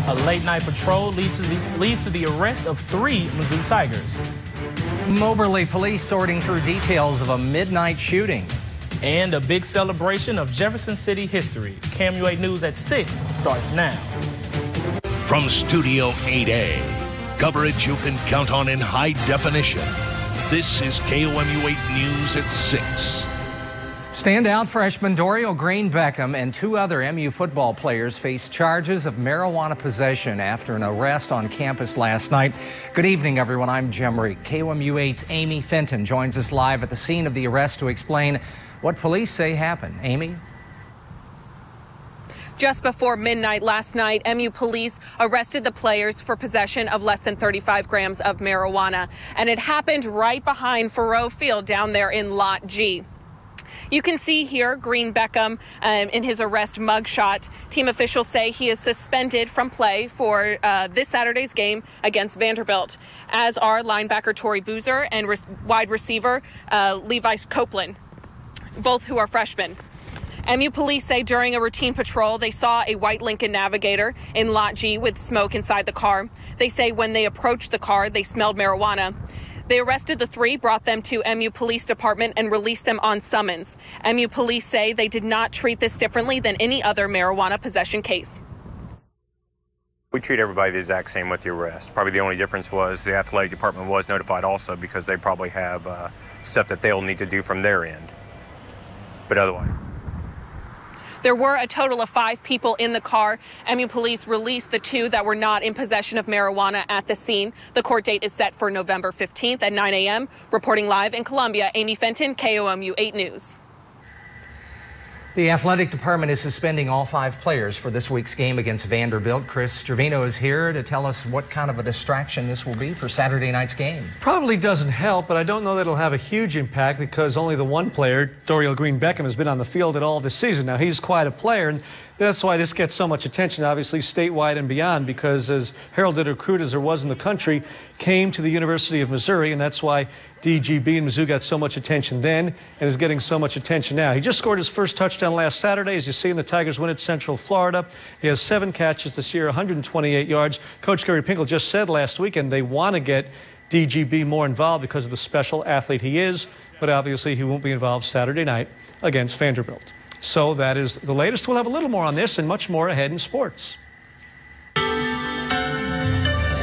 A late-night patrol leads to the arrest of 3 Mizzou Tigers. Moberly police sorting through details of a midnight shooting. And a big celebration of Jefferson City history. KMU8 News at 6 starts now. From Studio 8A, coverage you can count on in high definition. This is KOMU8 News at 6. Standout freshman Dorial Green Beckham and 2 other MU football players face charges of marijuana possession after an arrest on campus last night. Good evening, everyone. I'm Jim Reek. KOMU8's Amy Fenton joins us live at the scene of the arrest to explain what police say happened. Amy? Just before midnight last night, MU police arrested the players for possession of less than 35 grams of marijuana. And it happened right behind Faroe Field down there in Lot G. You can see here Green Beckham in his arrest mugshot. Team officials say he is suspended from play for this Saturday's game against Vanderbilt, as are linebacker Tory Boozer and wide receiver Levi Copeland, both who are freshmen. MU police say during a routine patrol, they saw a white Lincoln Navigator in Lot G with smoke inside the car. They say when they approached the car, they smelled marijuana. They arrested the 3, brought them to MU Police Department, and released them on summons. MU police say they did not treat this differently than any other marijuana possession case. We treat everybody the exact same with the arrest. Probably the only difference was the athletic department was notified also because they probably have stuff that they'll need to do from their end. But otherwise. There were a total of 5 people in the car. MU police released the 2 that were not in possession of marijuana at the scene. The court date is set for November 15th at 9 a.m. Reporting live in Columbia, Amy Fenton, KOMU8 News. The athletic department is suspending all 5 players for this week's game against Vanderbilt. Chris Trevino is here to tell us what kind of a distraction this will be for Saturday night's game. Probably doesn't help, but I don't know that it'll have a huge impact because only the one player, Dorial Green Beckham, has been on the field at all this season. Now, he's quite a player, and that's why this gets so much attention, obviously, statewide and beyond, because as heralded recruit as there was in the country, came to the University of Missouri, and that's why DGB and Mizzou got so much attention then and is getting so much attention now. He just scored his first touchdown last Saturday. As you see, the Tigers win at Central Florida. He has 7 catches this year, 128 yards. Coach Gary Pinkel just said last weekend they want to get DGB more involved because of the special athlete he is, but obviously he won't be involved Saturday night against Vanderbilt. So that is the latest. We'll have a little more on this and much more ahead in sports.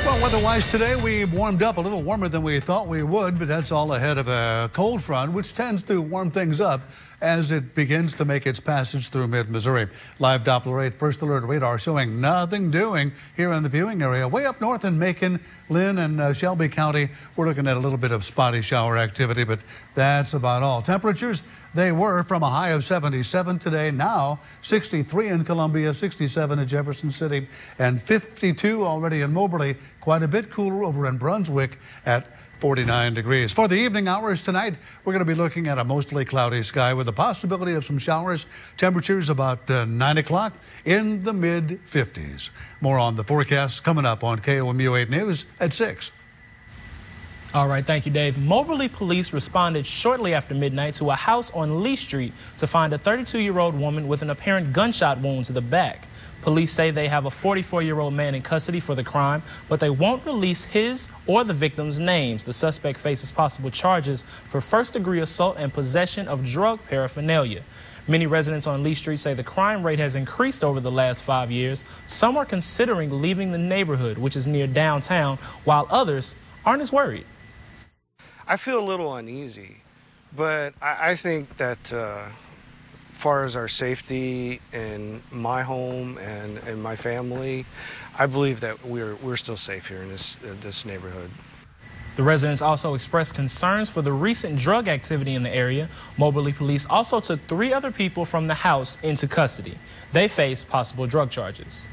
Well, weather-wise today, we warmed up a little warmer than we thought we would, but that's all ahead of a cold front, which tends to warm things up as it begins to make its passage through mid-Missouri. Live Doppler 8 First Alert radar showing nothing doing here in the viewing area. Way up north in Macon, Lynn, and Shelby County, we're looking at a little bit of spotty shower activity, but that's about all. Temperatures, they were from a high of 77 today, now 63 in Columbia, 67 in Jefferson City, and 52 already in Moberly. Quite a bit cooler over in Brunswick at 49 degrees. For the evening hours tonight, we're going to be looking at a mostly cloudy sky with the possibility of some showers. Temperatures about 9 o'clock in the mid-50s. More on the forecast coming up on KOMU8 News at 6. All right, thank you, Dave. Moberly police responded shortly after midnight to a house on Lee Street to find a 32-year-old woman with an apparent gunshot wound to the back. Police say they have a 44-year-old man in custody for the crime, but they won't release his or the victim's names. The suspect faces possible charges for first-degree assault and possession of drug paraphernalia. Many residents on Lee Street say the crime rate has increased over the last 5 years. Some are considering leaving the neighborhood, which is near downtown, while others aren't as worried. I feel a little uneasy, but I think that as far as our safety in my home and my family, I believe that we're still safe here in this neighborhood. The residents also expressed concerns for the recent drug activity in the area. Moberly police also took 3 other people from the house into custody. They face possible drug charges.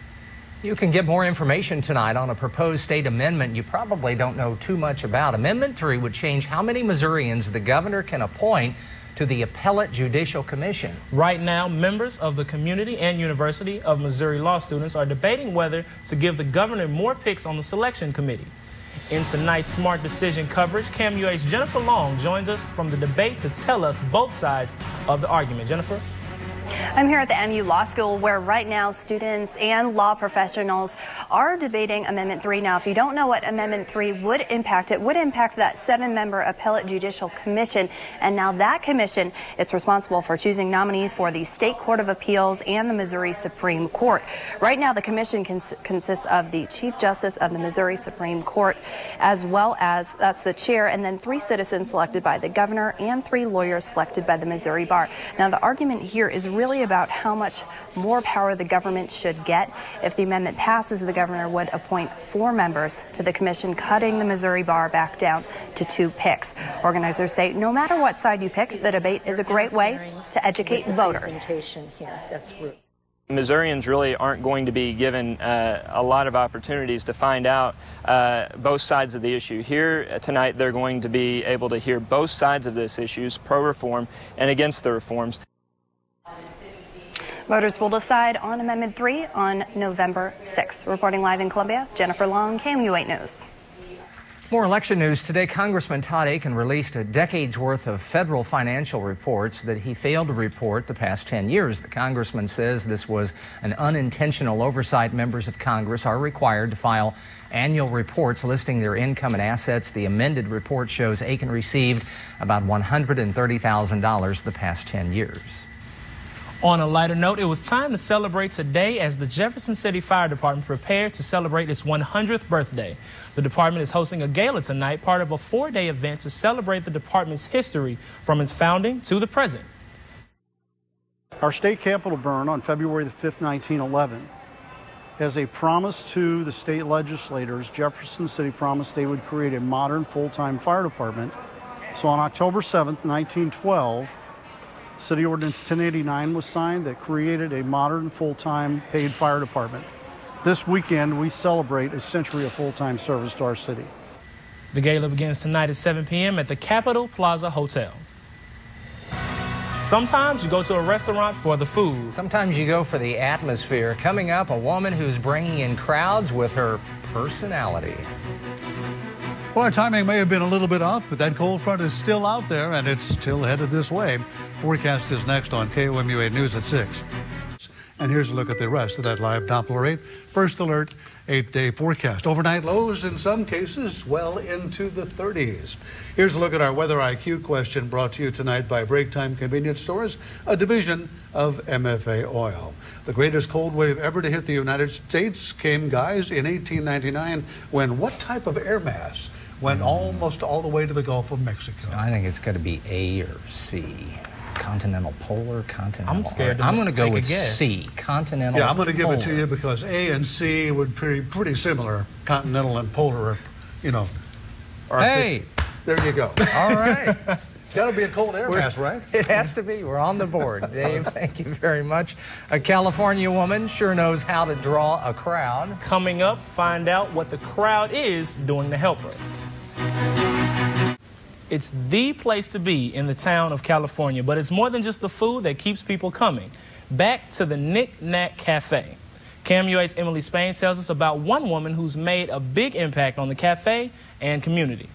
You can get more information tonight on a proposed state amendment you probably don't know too much about. Amendment 3 would change how many Missourians the governor can appoint to the Appellate Judicial Commission. Right now, members of the Community and University of Missouri law students are debating whether to give the governor more picks on the selection committee. In tonight's Smart Decision coverage, KMU8's Jennifer Long joins us from the debate to tell us both sides of the argument. Jennifer? I'm here at the MU Law School, where right now students and law professionals are debating Amendment 3. Now, if you don't know what Amendment 3 would impact, it would impact that 7-member Appellate Judicial Commission. And now that commission, it's responsible for choosing nominees for the State Court of Appeals and the Missouri Supreme Court. Right now, the commission consists of the Chief Justice of the Missouri Supreme Court, as well as, that's the chair, and then 3 citizens selected by the governor and 3 lawyers selected by the Missouri Bar. Now, the argument here is really about how much more power the government should get. If the amendment passes, the governor would appoint 4 members to the commission, cutting the Missouri Bar back down to 2 picks. Organizers say no matter what side you pick, the debate is a great way to educate voters. Missourians really aren't going to be given a lot of opportunities to find out both sides of the issue. Here tonight, they're going to be able to hear both sides of this issue, pro-reform and against the reforms. Voters will decide on Amendment 3 on November 6th. Reporting live in Columbia, Jennifer Long, KMU 8 News. More election news today. Congressman Todd Akin released a decade's worth of federal financial reports that he failed to report the past 10 years. The congressman says this was an unintentional oversight. Members of Congress are required to file annual reports listing their income and assets. The amended report shows Akin received about $130,000 the past 10 years. On a lighter note, it was time to celebrate today as the Jefferson City Fire Department prepared to celebrate its 100th birthday. The department is hosting a gala tonight, part of a 4-day event to celebrate the department's history from its founding to the present. Our state capitol burn on February the 5th, 1911, as a promise to the state legislators, Jefferson City promised they would create a modern full-time fire department. So on October 7th, 1912, City Ordinance 1089 was signed that created a modern full-time paid fire department. This weekend, we celebrate a century of full-time service to our city. The gala begins tonight at 7 p.m. at the Capitol Plaza Hotel. Sometimes you go to a restaurant for the food. Sometimes you go for the atmosphere. Coming up, a woman who's bringing in crowds with her personality. Well, our timing may have been a little bit off, but that cold front is still out there, and it's still headed this way. Forecast is next on KOMU 8 News at 6. And here's a look at the rest of that live Doppler rate. First alert, 8-day forecast. Overnight lows in some cases well into the 30s. Here's a look at our Weather IQ question brought to you tonight by Break Time Convenience Stores, a division of MFA Oil. The greatest cold wave ever to hit the United States came, guys, in 1899 when what type of air mass went almost all the way to the Gulf of Mexico? I think it's got to be A or C. Continental polar, continental. I'm scared. I'm going to go with C. Continental. Yeah, I'm going to give polar. it to you because A and C would be pretty similar. Continental and polar, you know. Hey, there you go. All right. It's got to be a cold air mass, right? It has to be. We're on the board. Dave, thank you very much. A California woman sure knows how to draw a crowd. Coming up, find out what the crowd is doing to help her. It's the place to be in the town of California, but it's more than just the food that keeps people coming. Back to the Knick Knack Cafe. KMU 8's Emily Spain tells us about one woman who's made a big impact on the cafe and community.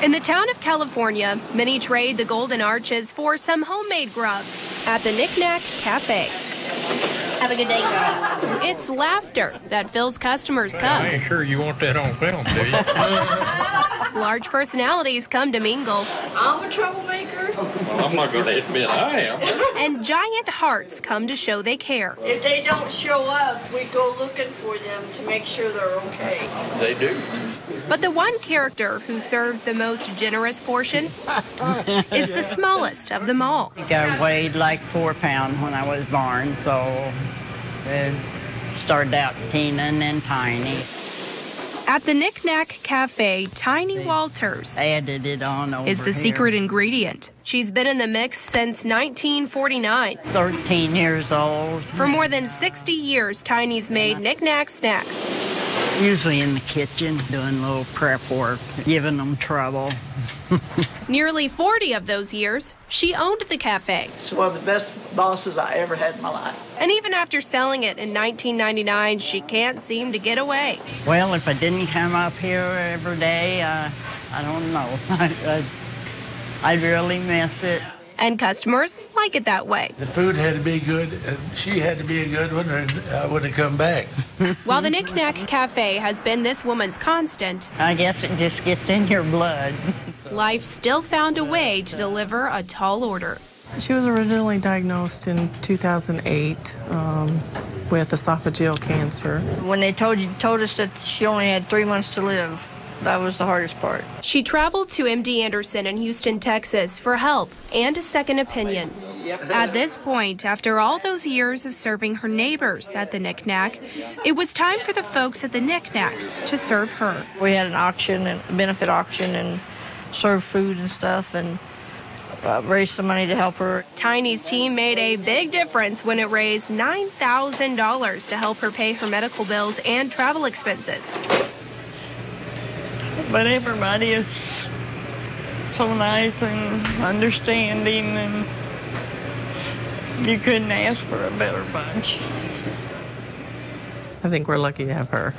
In the town of California, many trade the golden arches for some homemade grub at the Knick Knack Cafe. Have a good day, girl. It's laughter that fills customers' cups. I ain't sure you want that on film, do you? Large personalities come to mingle. I'm a troublemaker. I'm not going to admit I am. And giant hearts come to show they care. If they don't show up, we go looking for them to make sure they're okay. They do. But the one character who serves the most generous portion is the smallest of them all. I weighed like 4 pounds when I was born, so it started out teeny and then tiny. At the Knick Knack Cafe, Tiny Walters added it on over is the secret ingredient. She's been in the mix since 1949. 13 years old. For more than 60 years, Tiny's made Knick Knack snacks. Usually in the kitchen, doing a little prep work, giving them trouble. Nearly 40 of those years, she owned the cafe. It's one of the best bosses I ever had in my life. And even after selling it in 1999, she can't seem to get away. Well, if I didn't come up here every day, I don't know. I'd really miss it. And customers like it that way. The food had to be good, and she had to be a good one, or I wouldn't have come back. While the Knick Knack Cafe has been this woman's constant, I guess it just gets in your blood. life still found a way to deliver a tall order. She was originally diagnosed in 2008 with esophageal cancer. When they told us that she only had 3 months to live, that was the hardest part. She traveled to MD Anderson in Houston, Texas for help and a second opinion. At this point, after all those years of serving her neighbors at the Knick Knack, it was time for the folks at the Knick Knack to serve her. We had an auction, a benefit auction, and served food and stuff, and raised some money to help her. Tiny's team made a big difference when it raised $9,000 to help her pay her medical bills and travel expenses. But everybody is so nice and understanding, and you couldn't ask for a better bunch. I think we're lucky to have her.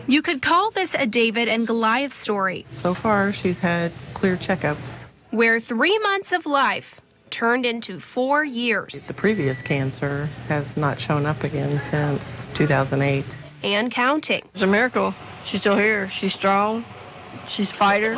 You could call this a David and Goliath story. So far, she's had clear checkups. Where 3 months of life turned into 4 years. The previous cancer has not shown up again since 2008. And counting. It's a miracle. She's still here. She's strong. She's a fighter.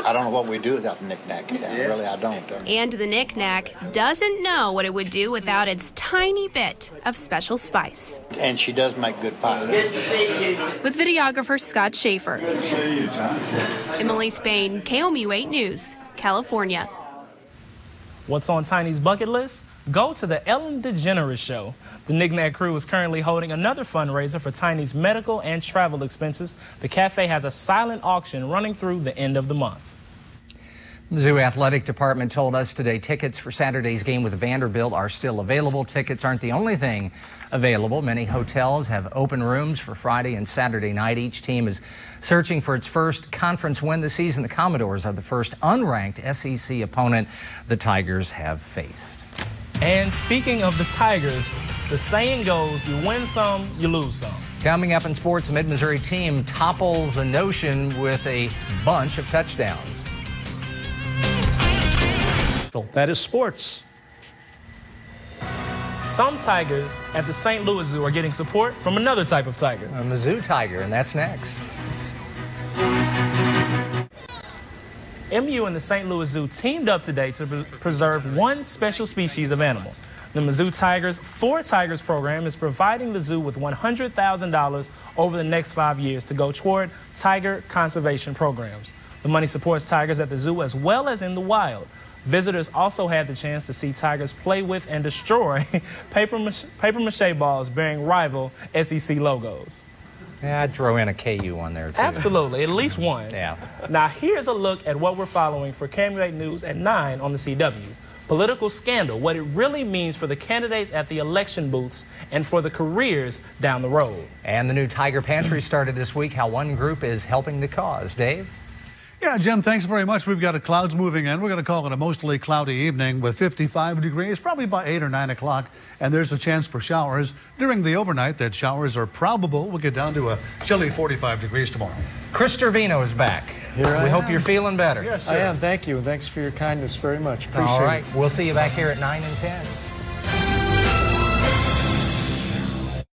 I don't know what we do without the Knick Knack. Really, I don't. And the Knick Knack doesn't know what it would do without its tiny bit of special spice. And she does make good pie. Good to see you. With videographer Scott Schaefer. Good to see you, John. Emily Spain, KOMU8 News, California. What's on Tiny's bucket list? Go to the Ellen DeGeneres Show. The Knick Knack crew is currently holding another fundraiser for Tiny's medical and travel expenses. The cafe has a silent auction running through the end of the month. Mizzou Athletic Department told us today tickets for Saturday's game with Vanderbilt are still available. Tickets aren't the only thing available. Many hotels have open rooms for Friday and Saturday night. Each team is searching for its first conference win this season. The Commodores are the first unranked SEC opponent the Tigers have faced. And speaking of the Tigers, the saying goes, you win some, you lose some. Coming up in sports, a Mid-Missouri team topples a notion with a bunch of touchdowns. That is sports. Some Tigers at the St. Louis Zoo are getting support from another type of tiger. A Mizzou tiger, and that's next. MU and the St. Louis Zoo teamed up today to preserve one special species of animal. The Mizzou Tigers For Tigers program is providing the zoo with $100,000 over the next 5 years to go toward tiger conservation programs. The money supports tigers at the zoo as well as in the wild. Visitors also had the chance to see tigers play with and destroy paper mache balls bearing rival SEC logos. Yeah, I'd throw in a KU on there, too. Absolutely, at least one. Yeah. Now, here's a look at what we're following for KOMU8 News at 9 on the CW. Political scandal, what it really means for the candidates at the election booths and for the careers down the road. And the new Tiger Pantry started this week, how one group is helping the cause. Dave? Yeah, Jim, thanks very much. We've got clouds moving in. We're going to call it a mostly cloudy evening with 55 degrees, probably by 8 or 9 o'clock. And there's a chance for showers during the overnight. That showers are probable. We'll get down to a chilly 45 degrees tomorrow. Chris Tervino is back. We hope you're feeling better. Yes, sir. I am. Thank you. And thanks for your kindness very much. Appreciate it. All right. We'll see you back here at 9 and 10.